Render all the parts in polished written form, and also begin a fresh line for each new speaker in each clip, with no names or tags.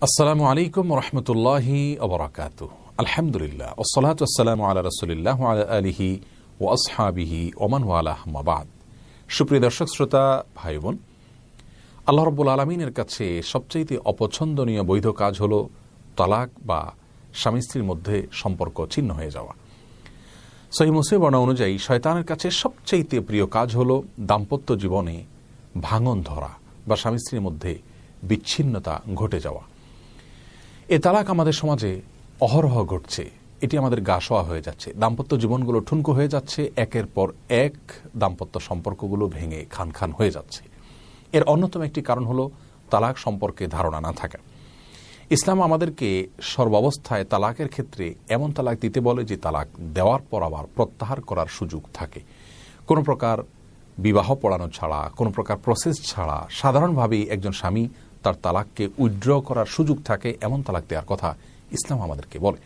আসসালামু আলাইকুম রহমতুল্লাহি ওবারাকাতুহু। আলহামদুলিল্লাহ ওয়াসসালাতু ওয়াসসালামু আলা রাসূলিল্লাহ ওয়া আলা আলিহি ওয়া আসহাবিহি ওয়া মান ওয়ালাহ আম্মা বাদ। সুপ্রিয় দর্শক শ্রোতা ভাই বোন, আল্লাহ রাব্বুল আলামিনের কাছে সবচেয়ে অপছন্দনীয় বৈধ কাজ হলো তালাক বা স্বামী স্ত্রীর মধ্যে সম্পর্ক ছিন্ন হয়ে যাওয়া। সহিহ মুসলিম বর্ণনা অনুযায়ী শয়তানের কাছে সবচেয়ে প্রিয় কাজ হলো দাম্পত্য জীবনে ভাঙন ধরা বা স্বামী স্ত্রীর মধ্যে বিচ্ছিন্নতা ঘটে যাওয়া। এ তালাক আমাদের সমাজে অহরহ ঘটছে, এটি আমাদের গা শোয়া হয়ে যাচ্ছে। দাম্পত্য জীবনগুলো ঠুনকো হয়ে যাচ্ছে, একের পর এক দাম্পত্য সম্পর্কগুলো ভেঙে খান খান হয়ে যাচ্ছে। এর অন্যতম একটি কারণ হলো তালাক সম্পর্কে ধারণা না থাকা। ইসলাম আমাদেরকে সর্বাবস্থায় তালাকের ক্ষেত্রে এমন তালাক দিতে বলে যে তালাক দেওয়ার পর আবার প্রত্যাহার করার সুযোগ থাকে। কোনো প্রকার বিবাহ পড়ানো ছাড়া, কোনো প্রকার প্রসেস ছাড়া সাধারণভাবেই একজন স্বামী তার তালাককে উইথড্র করার সুযোগ থাকে, এমন তালাক দেওয়ার কথা ইসলাম আমাদেরকে বলে।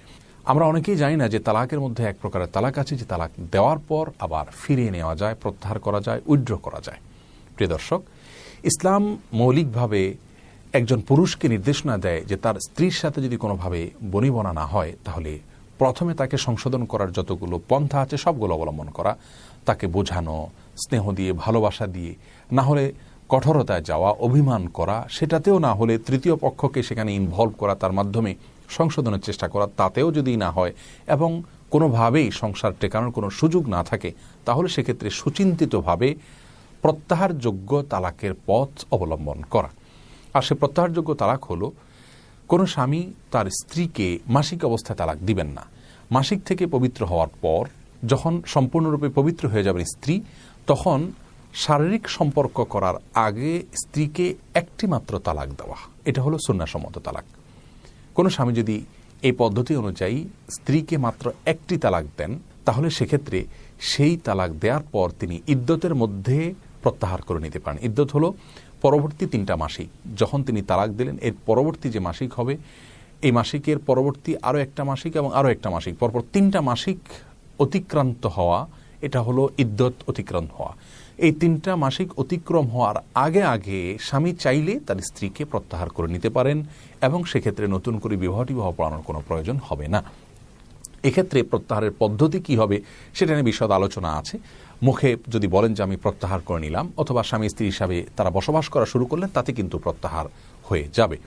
আমরা অনেকেই জানি না যে তালাকের মধ্যে এক প্রকারের তালাক আছে যে তালাক দেওয়ার পর আবার ফিরিয়ে নেওয়া যায়, প্রত্যাহার করা যায়, উইথড্র করা যায়। প্রিয় দর্শক, ইসলাম মৌলিকভাবে একজন পুরুষকে নির্দেশনা দেয় যে তার স্ত্রীর সাথে যদি কোনোভাবে বনিবনা না হয় তাহলে প্রথমে তাকে সংশোধন করার যতগুলো পন্থা আছে সবগুলো অবলম্বন করা, তাকে বোঝানো, স্নেহ দিয়ে, ভালোবাসা দিয়ে, না হলে কঠোরতায় যাওয়া, অভিমান করা, সেটাতেও না হলে তৃতীয় পক্ষকে সেখানে ইনভলভ করা, তার মাধ্যমে সংশোধনের চেষ্টা করা, তাতেও যদি না হয় এবং কোনোভাবেই সংসার টেকানোর কোনো সুযোগ না থাকে তাহলে সেক্ষেত্রে সুচিন্তিতভাবে প্রত্যাহারযোগ্য তালাকের পথ অবলম্বন করা। আর সে প্রত্যাহারযোগ্য তালাক হলো, কোনো স্বামী তার স্ত্রীকে মাসিক অবস্থায় তালাক দিবেন না। মাসিক থেকে পবিত্র হওয়ার পর যখন সম্পূর্ণরূপে পবিত্র হয়ে যাবেন স্ত্রী, তখন শারীরিক সম্পর্ক করার আগে স্ত্রীকে একটি মাত্র তালাক দেওয়া, এটা হলো সুন্নাহসম্মত তালাক। কোনো স্বামী যদি এই পদ্ধতি অনুযায়ী স্ত্রীকে মাত্র একটি তালাক দেন তাহলে সেক্ষেত্রে সেই তালাক দেওয়ার পর তিনি ইদ্যতের মধ্যে প্রত্যাহার করে নিতে পারেন। ইদ্যত হলো পরবর্তী 3টা মাসিক, যখন তিনি তালাক দিলেন এর পরবর্তী যে মাসিক হবে, এই মাসিকের পরবর্তী আরও একটা মাসিক এবং আরও একটা মাসিক, পরপর 3টা মাসিক অতিক্রান্ত হওয়া, এটা হলো ইদ্যত অতিক্রান্ত হওয়া। এই 3টা মাসিক অতিক্রম হওয়ার আগে আগে স্বামী চাইলে তার স্ত্রীকে প্রত্যাহার করে নিতে পারেন এবং সেক্ষেত্রে নতুন করে বিবাহ পড়ানোর কোনো প্রয়োজন হবে না। এক্ষেত্রে প্রত্যাহারের পদ্ধতি কি হবে সেটা নিয়ে বিশদ আলোচনা আছে। মুখে যদি বলেন যে আমি প্রত্যাহার করে নিলাম, অথবা স্বামী স্ত্রী হিসাবে তারা বসবাস করা শুরু করলেন, তাতে কিন্তু প্রত্যাহার হয়ে যাবে।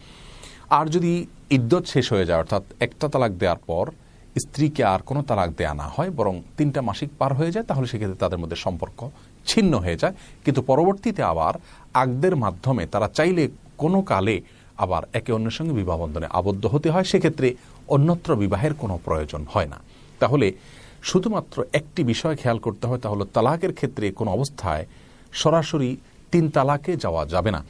আর যদি ইদ্যত শেষ হয়ে যায়, অর্থাৎ একটা তালাক দেওয়ার পর স্ত্রীকে আর কোনো তালাক দেয়া না হয়, বরং 3টা মাসিক পার হয়ে যায়, তাহলে সেক্ষেত্রে তাদের মধ্যে সম্পর্ক ছিন্ন হয়ে যায়। কিন্তু পরবর্তীতে আবার আকদের মাধ্যমে তারা চাইলে কোনো কালে আবার একে অন্যের সঙ্গে বিবাহ বন্ধনে আবদ্ধ হতে হয়, সেক্ষেত্রে অন্যত্র বিবাহের কোনো প্রয়োজন হয় না। তাহলে শুধুমাত্র একটি বিষয় খেয়াল করতে হয়, তা হলো তালাকের ক্ষেত্রে কোনো অবস্থায় সরাসরি 3 তালাকে যাওয়া যাবে না।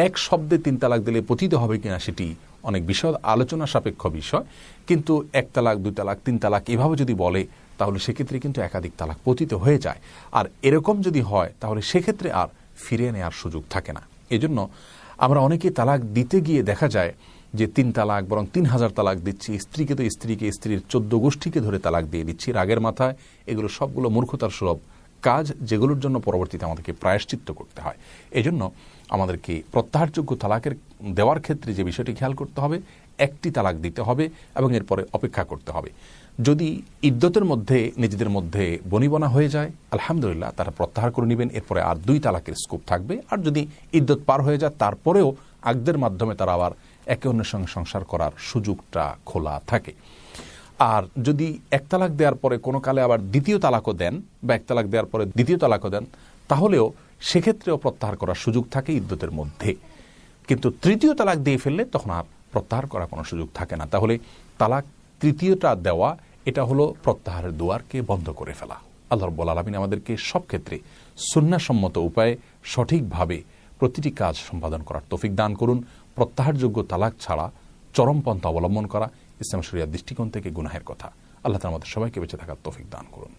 এক শব্দে 3 তালাক দিলে পতিত হবে কিনা সেটি অনেক বিশদ আলোচনা সাপেক্ষ বিষয়, কিন্তু 1 তালাক, 2 তালাক, 3 তালাক এভাবে যদি বলে তাহলে সেক্ষেত্রে কিন্তু একাধিক তালাক পতিত হয়ে যায়। আর এরকম যদি হয় তাহলে সেক্ষেত্রে আর ফিরিয়ে নেওয়ার সুযোগ থাকে না। এজন্য আমরা অনেকে তালাক দিতে গিয়ে দেখা যায় যে 3 তালাক বরং 3000 তালাক দিচ্ছি, স্ত্রীকে তো স্ত্রীকে, স্ত্রীর 14 গোষ্ঠীকে ধরে তালাক দিয়ে দিচ্ছি রাগের মাথায়। এগুলো সবগুলো মূর্খতার সুলভ কাজ, যেগুলোর জন্য পরবর্তীতে আমাদেরকে প্রায়শ্চিত্ত করতে হয়। এজন্য আমাদেরকে প্রত্যাহারযোগ্য তালাকের দেওয়ার ক্ষেত্রে যে বিষয়টি খেয়াল করতে হবে, একটি তালাক দিতে হবে এবং এরপরে অপেক্ষা করতে হবে। যদি ইদ্যতের মধ্যে নিজেদের মধ্যে বনিবনা হয়ে যায়, আলহামদুলিল্লাহ, তারা প্রত্যাহার করে নেবেন, এরপরে আর 2 তালাকের স্কোপ থাকবে। আর যদি ইদ্যত পার হয়ে যায় তারপরেও আকদের মাধ্যমে তারা আবার একে অন্যের সঙ্গে সংসার করার সুযোগটা খোলা থাকে। আর যদি 1 তালাক দেওয়ার পরে কোনো কালে আবার 2য় তালাকও দেন বা 1 তালাক দেওয়ার পরে 2য় তালাকও দেন, তাহলেও সেক্ষেত্রেও প্রত্যাহার করার সুযোগ থাকে ইদ্যতের মধ্যে। কিন্তু 3য় তালাক দিয়ে ফেললে তখন আর প্রত্যাহার করার কোনো সুযোগ থাকে না। তাহলে তালাক 3য়টা দেওয়া, এটা হলো প্রত্যাহারের দুয়ারকে বন্ধ করে ফেলা। আল্লাহ রাব্বুল আলামিন আমাদেরকে সব ক্ষেত্রে সুন্নাহসম্মত উপায়ে সঠিকভাবে প্রতিটি কাজ সম্পাদন করার তৌফিক দান করুন। প্রত্যাহারযোগ্য তালাক ছাড়া চরমপন্থা অবলম্বন করা ইসলাম শরিয়ার দৃষ্টিকোণ থেকে গুনাহের কথা। আল্লাহ তাআলা আমাদের সবাইকে বেঁচে থাকার তৌফিক দান করুন।